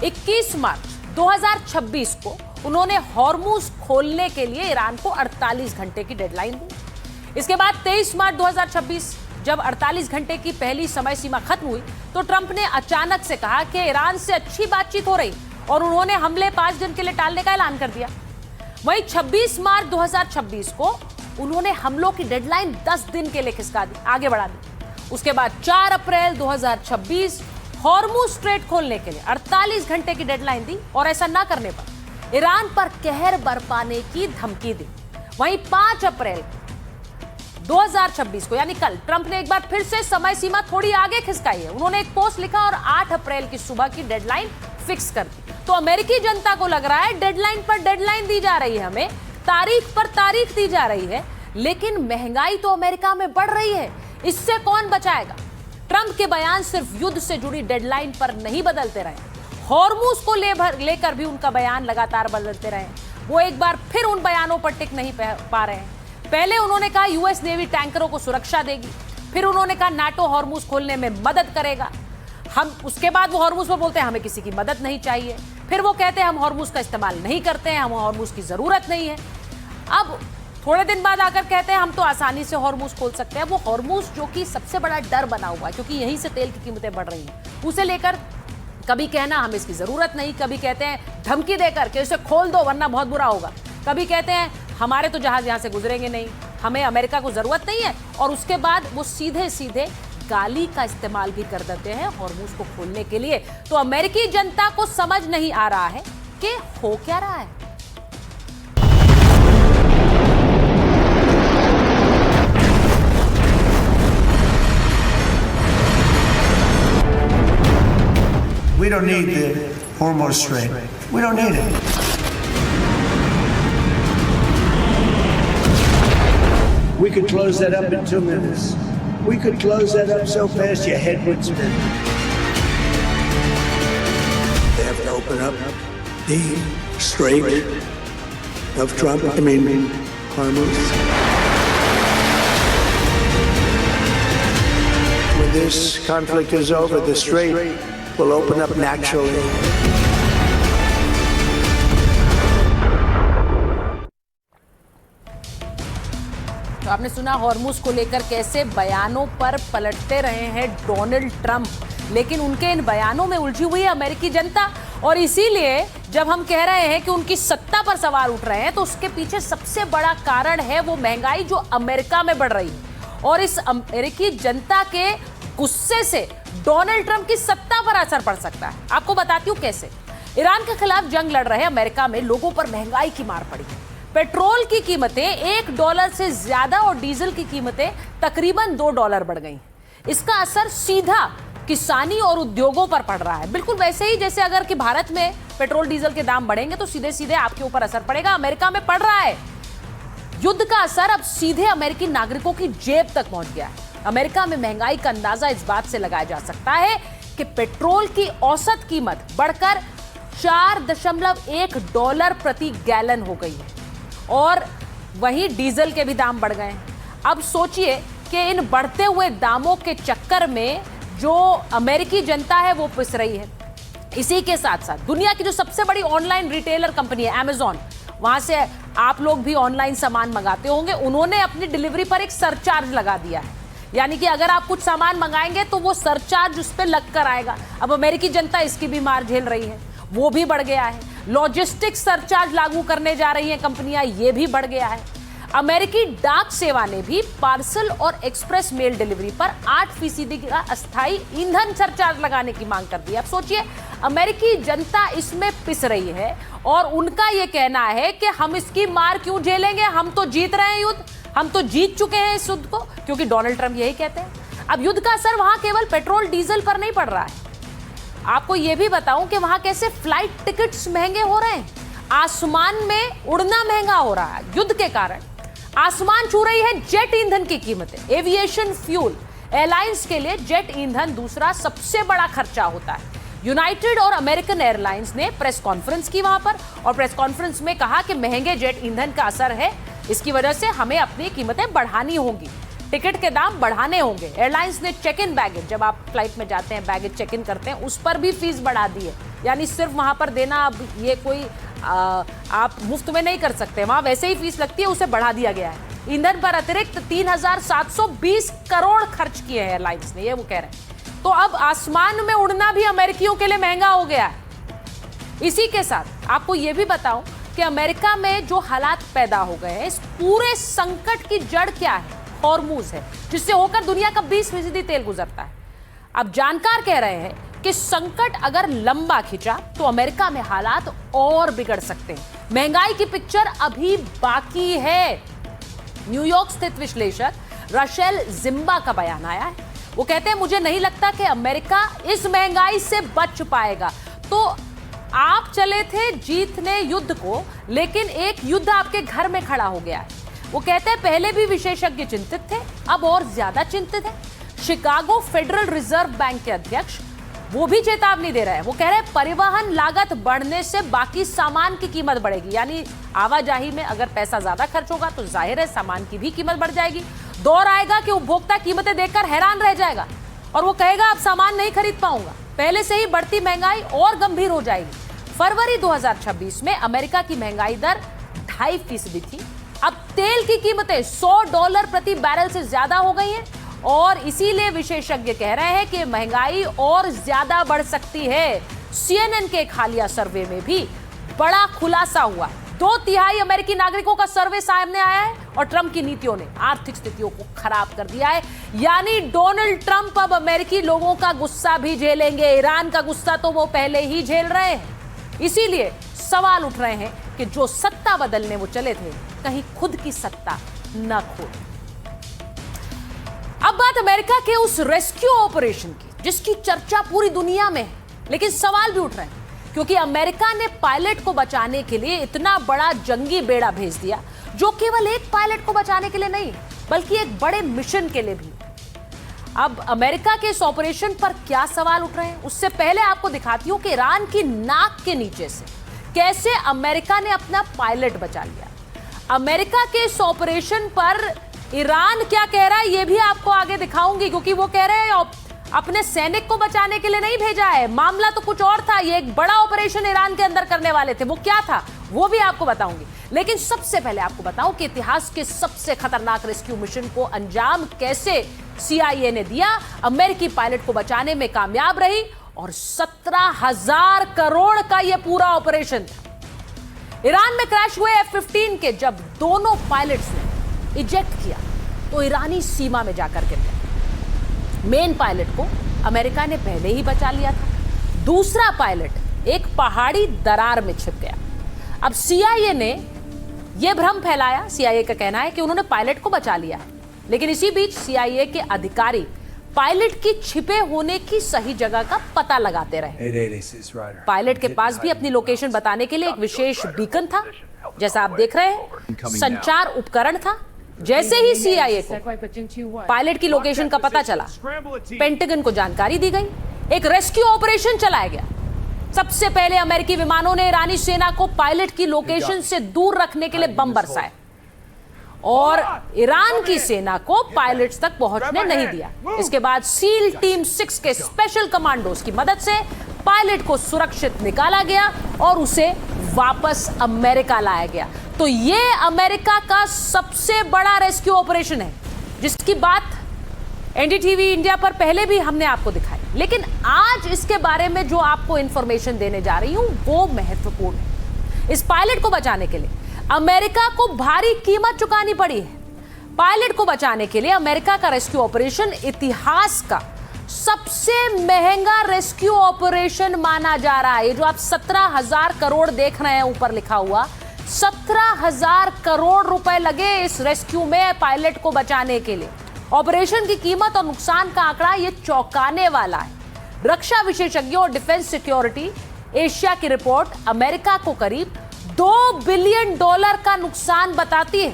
21 मार्च 2026 को उन्होंने हॉर्मूज खोलने के लिए ईरान को 48 घंटे की डेडलाइन दी। इसके बाद 23 मार्च 2026 जब 48 घंटे की पहली समय सीमा खत्म हुई तो ट्रंप ने अचानक से कहा कि ईरान से अच्छी बातचीत हो रही और उन्होंने हमले 5 दिन के लिए टालने का ऐलान कर दिया। वहीं 26 मार्च 2026 को उन्होंने हमलों की डेडलाइन 10 दिन के लिए खिसका दी, आगे बढ़ा दी। उसके बाद 4 अप्रैल 2026 हॉर्मूज स्ट्रेट खोलने के लिए 48 घंटे की डेडलाइन दी और ऐसा ना करने पर ईरान पर कहर बरपाने की धमकी दी। वहीं 5 अप्रैल 2026 को यानी कल ट्रंप ने एक बार फिर से समय सीमा थोड़ी आगे खिसकाई है। उन्होंने एक पोस्ट लिखा और 8 अप्रैल की सुबह की डेडलाइन फिक्स कर दी। तो अमेरिकी जनता को लग रहा है डेडलाइन पर डेडलाइन दी जा रही है, हमें तारीख पर तारीख दी जा रही है, लेकिन महंगाई तो अमेरिका में बढ़ रही है। इससे कौन बचाएगा? ट्रंप के बयान सिर्फ युद्ध से जुड़ी डेडलाइन पर नहीं बदलते रहे, हॉर्मूज को लेकर भी उनका बयान लगातार बदलते रहे। वो एक बार फिर उन बयानों पर टिक नहीं पा रहे हैं। पहले उन्होंने कहा यूएस नेवी टैंकरों को सुरक्षा देगी, फिर उन्होंने कहा नाटो हॉर्मूज खोलने में मदद करेगा। उसके बाद वो हॉर्मूज पर बोलते हैं हमें किसी की मदद नहीं चाहिए, फिर वो कहते हैं हम हॉर्मूज का इस्तेमाल नहीं करते हैं, हमें हॉर्मूज की जरूरत नहीं है। अब थोड़े दिन बाद आकर कहते हैं हम तो आसानी से हॉर्मूज खोल सकते हैं। वो हॉर्मूज जो कि सबसे बड़ा डर बना हुआ है क्योंकि यहीं से तेल की कीमतें बढ़ रही हैं, उसे लेकर कभी कहना हमें इसकी जरूरत नहीं, कभी कहते हैं धमकी देकर कि इसे खोल दो वरना बहुत बुरा होगा, कभी कहते हैं हमारे तो जहाज यहां से गुजरेंगे नहीं, हमें अमेरिका को जरूरत नहीं है, और उसके बाद वो सीधे सीधे गाली का इस्तेमाल भी कर देते हैं हॉर्मूज को खोलने के लिए। तो अमेरिकी जनता को समझ नहीं आ रहा है कि हो क्या रहा है। We don't need the Hormuz Strait. We don't need it. We could close that up in 2 minutes. We could close that up so fast your head would spin. They have to open up the Strait of Trump. I mean, Hormuz. When this conflict is over, the Strait will open up naturally. तो आपने सुना Hormuz को लेकर कैसे बयानों पर पलटते रहे हैं डोनाल्ड ट्रंप, लेकिन उनके इन बयानों में उलझी हुई है अमेरिकी जनता। और इसीलिए जब हम कह रहे हैं कि उनकी सत्ता पर सवाल उठ रहे हैं तो उसके पीछे सबसे बड़ा कारण है वो महंगाई जो अमेरिका में बढ़ रही है। और इस अमेरिकी जनता के गुस्से से डोनाल्ड ट्रंप की सत्ता पर असर पड़ सकता है। आपको बताती हूँ कैसे। ईरान के खिलाफ जंग लड़ रहे अमेरिका में लोगों पर महंगाई की मार पड़ी। पेट्रोल की कीमतें $1 से ज्यादा और डीजल की कीमतें तकरीबन $2 बढ़ गई। इसका असर सीधा किसानी और उद्योगों पर पड़ रहा है, बिल्कुल वैसे ही जैसे अगर कि भारत में पेट्रोल डीजल के दाम बढ़ेंगे तो सीधे सीधे आपके ऊपर असर पड़ेगा। अमेरिका में पड़ रहा है। युद्ध का असर अब सीधे अमेरिकी नागरिकों की जेब तक पहुंच गया है। अमेरिका में महंगाई का अंदाजा इस बात से लगाया जा सकता है कि पेट्रोल की औसत कीमत बढ़कर $4.1 प्रति गैलन हो गई है और वहीं डीजल के भी दाम बढ़ गए हैं। अब सोचिए कि इन बढ़ते हुए दामों के चक्कर में जो अमेरिकी जनता है वो पिस रही है। इसी के साथ साथ दुनिया की जो सबसे बड़ी ऑनलाइन रिटेलर कंपनी है अमेजॉन, वहां से आप लोग भी ऑनलाइन सामान मंगाते होंगे, उन्होंने अपनी डिलीवरी पर एक सरचार्ज लगा दिया है। यानी कि अगर आप कुछ सामान मंगाएंगे तो वो सरचार्ज उस पर लग कर आएगा। अब अमेरिकी जनता इसकी भी मार झेल रही है, वो भी बढ़ गया है। लॉजिस्टिक्स सरचार्ज लागू करने जा रही हैं कंपनियां, ये भी बढ़ गया है। अमेरिकी डाक सेवा ने भी पार्सल और एक्सप्रेस मेल डिलीवरी पर 8% का अस्थायी ईंधन सरचार्ज लगाने की मांग कर दी है। अब सोचिए अमेरिकी जनता इसमें पिस रही है और उनका यह कहना है कि हम इसकी मार क्यों झेलेंगे, हम तो जीत रहे हैं युद्ध, हम तो जीत चुके हैं इस युद्ध को, क्योंकि डोनाल्ड ट्रंप यही कहते हैं। अब युद्ध का असर वहां केवल पेट्रोल डीजल पर नहीं पड़ रहा है। आपको यह भी बताऊं कि वहां कैसे फ्लाइट टिकट्स महंगे हो रहे हैं, आसमान में उड़ना महंगा हो रहा है। युद्ध के कारण आसमान छू रही है जेट ईंधन की कीमतें। एविएशन फ्यूल, एयरलाइंस के लिए जेट ईंधन दूसरा सबसे बड़ा खर्चा होता है। यूनाइटेड और अमेरिकन एयरलाइंस ने प्रेस कॉन्फ्रेंस की वहां पर और प्रेस कॉन्फ्रेंस में कहा कि महंगे जेट ईंधन का असर है, इसकी वजह से हमें अपनी कीमतें बढ़ानी होंगी। टिकट के दाम बढ़ाने होंगे। एयरलाइंस ने चेक इन बैगेज, जब आप फ्लाइट में जाते हैं बैगेज चेक इन करते हैं, उस पर भी फीस बढ़ा दी है। यानी सिर्फ वहां पर देना, अब ये कोई आप मुफ्त में नहीं कर सकते, वहां वैसे ही फीस लगती है, उसे बढ़ा दिया गया है। ईंधन पर अतिरिक्त 3,720 करोड़ खर्च किए हैं एयरलाइंस ने, ये वो कह रहे हैं। तो अब आसमान में उड़ना भी अमेरिकियों के लिए महंगा हो गया है। इसी के साथ आपको यह भी बताऊं कि अमेरिका में जो हालात पैदा हो गए हैं, इस पूरे संकट की जड़ क्या है? हॉर्मूज है, जिससे होकर दुनिया का 20% तेल गुजरता है। अब जानकार कह रहे हैं कि संकट अगर लंबा खिंचा तो अमेरिका में हालात और बिगड़ सकते हैं। महंगाई की पिक्चर अभी बाकी है। न्यूयॉर्क स्थित विश्लेषक रशेल जिम्बा का बयान आया है। वो कहते हैं, मुझे नहीं लगता कि अमेरिका इस महंगाई से बच पाएगा। तो आप चले थे जीतने युद्ध को, लेकिन एक युद्ध आपके घर में खड़ा हो गया है। वो कहते हैं, पहले भी विशेषज्ञ चिंतित थे, अब और ज्यादा चिंतित है। शिकागो फेडरल रिजर्व बैंक के अध्यक्ष वो भी चेतावनी दे रहे हैं। वो कह रहे हैं, परिवहन लागत बढ़ने से बाकी सामान की कीमत बढ़ेगी। यानी आवाजाही में अगर पैसा ज्यादा खर्च होगा तो जाहिर है सामान की भी कीमत बढ़ जाएगी। दौर आएगा कि उपभोक्ता कीमतें देखकर हैरान रह जाएगा और वो कहेगा, अब सामान नहीं खरीद पाऊंगा। पहले से ही बढ़ती महंगाई और गंभीर हो जाएगी। फरवरी 2026 में अमेरिका की महंगाई दर 2.5% थी। अब तेल की कीमतें $100 प्रति बैरल से ज्यादा हो गई हैं और इसीलिए विशेषज्ञ कह रहे हैं कि महंगाई और ज्यादा बढ़ सकती है। CNN के एक हालिया सर्वे में भी बड़ा खुलासा हुआ। 2/3 अमेरिकी नागरिकों का सर्वे सामने आया है और ट्रंप की नीतियों ने आर्थिक स्थितियों को खराब कर दिया है। यानी डोनाल्ड ट्रंप अब अमेरिकी लोगों का गुस्सा भी झेलेंगे। ईरान का गुस्सा तो वो पहले ही झेल रहे हैं। इसीलिए सवाल उठ रहे हैं कि जो सत्ता बदलने वो चले थे, कहीं खुद की सत्ता न खो। अब बात अमेरिका के उस रेस्क्यू ऑपरेशन की, जिसकी चर्चा पूरी दुनिया में है, लेकिन सवाल भी उठ रहे हैं क्योंकि अमेरिका ने पायलट को बचाने के लिए इतना बड़ा जंगी बेड़ा भेज दिया, जो केवल एक पायलट को बचाने के लिए नहीं, बल्कि एक बड़े मिशन के लिए भी। अब अमेरिका के इस ऑपरेशन पर क्या सवाल उठ रहे हैं, उससे पहले आपको दिखाती हूं कि ईरान की नाक के नीचे से कैसे अमेरिका ने अपना पायलट बचा लिया। अमेरिका के इस ऑपरेशन पर ईरान क्या कह रहा है, यह भी आपको आगे दिखाऊंगी, क्योंकि वो कह रहे हैं अपने सैनिक को बचाने के लिए नहीं भेजा है, मामला तो कुछ और था। ये एक बड़ा ऑपरेशन ईरान के अंदर करने वाले थे, वो क्या था वो भी आपको बताऊंगी। लेकिन सबसे पहले आपको बताऊं कि इतिहास के सबसे खतरनाक रेस्क्यू मिशन को अंजाम कैसे CIA ने दिया। अमेरिकी पायलट को बचाने में कामयाब रही और 17,000 करोड़ का यह पूरा ऑपरेशन था। ईरान में क्रैश हुए F-15 के जब दोनों पायलट्स ने इजेक्ट किया तो ईरानी सीमा में जाकर गिर गया। मेन पायलट को अमेरिका ने पहले ही बचा लिया था, दूसरा पायलट एक पहाड़ी दरार में छिप गया। अब CIA ने यह भ्रम फैलाया, CIA का कहना है कि उन्होंने पायलट को बचा लिया है, लेकिन इसी बीच CIA के अधिकारी पायलट की छिपे होने की सही जगह का पता लगाते रहे। पायलट के पास भी अपनी लोकेशन बताने के लिए एक विशेष बीकन था, जैसा आप देख रहे हैं, संचार उपकरण था। जैसे ही CIA को पायलट की लोकेशन का पता चला, पेंटागन को जानकारी दी गई, एक रेस्क्यू ऑपरेशन चलाया गया। सबसे पहले अमेरिकी विमानों ने ईरानी सेना को पायलट की लोकेशन से दूर रखने के लिए बम बरसाए और ईरान की सेना को पायलट्स तक पहुंचने नहीं दिया। इसके बाद सील टीम 6 के स्पेशल कमांडोज की मदद से पायलट को सुरक्षित निकाला गया और उसे वापस अमेरिका लाया गया। तो यह अमेरिका का सबसे बड़ा रेस्क्यू ऑपरेशन है, जिसकी बात NDTV इंडिया पर पहले भी हमने आपको दिखाई। लेकिन आज इसके बारे में जो आपको इंफॉर्मेशन देने जा रही हूं वो महत्वपूर्ण है। इस पायलट को बचाने के लिए अमेरिका को भारी कीमत चुकानी पड़ी है। पायलट को बचाने के लिए अमेरिका का रेस्क्यू ऑपरेशन इतिहास का सबसे महंगा रेस्क्यू ऑपरेशन माना जा रहा है। ये जो आप 17,000 करोड़ देख रहे हैं ऊपर लिखा हुआ, 17,000 करोड़ रुपए लगे इस रेस्क्यू में पायलट को बचाने के लिए। ऑपरेशन की कीमत और नुकसान का आंकड़ा ये चौंकाने वाला है। रक्षा विशेषज्ञों और डिफेंस सिक्योरिटी एशिया की रिपोर्ट अमेरिका को करीब $2 बिलियन का नुकसान बताती है।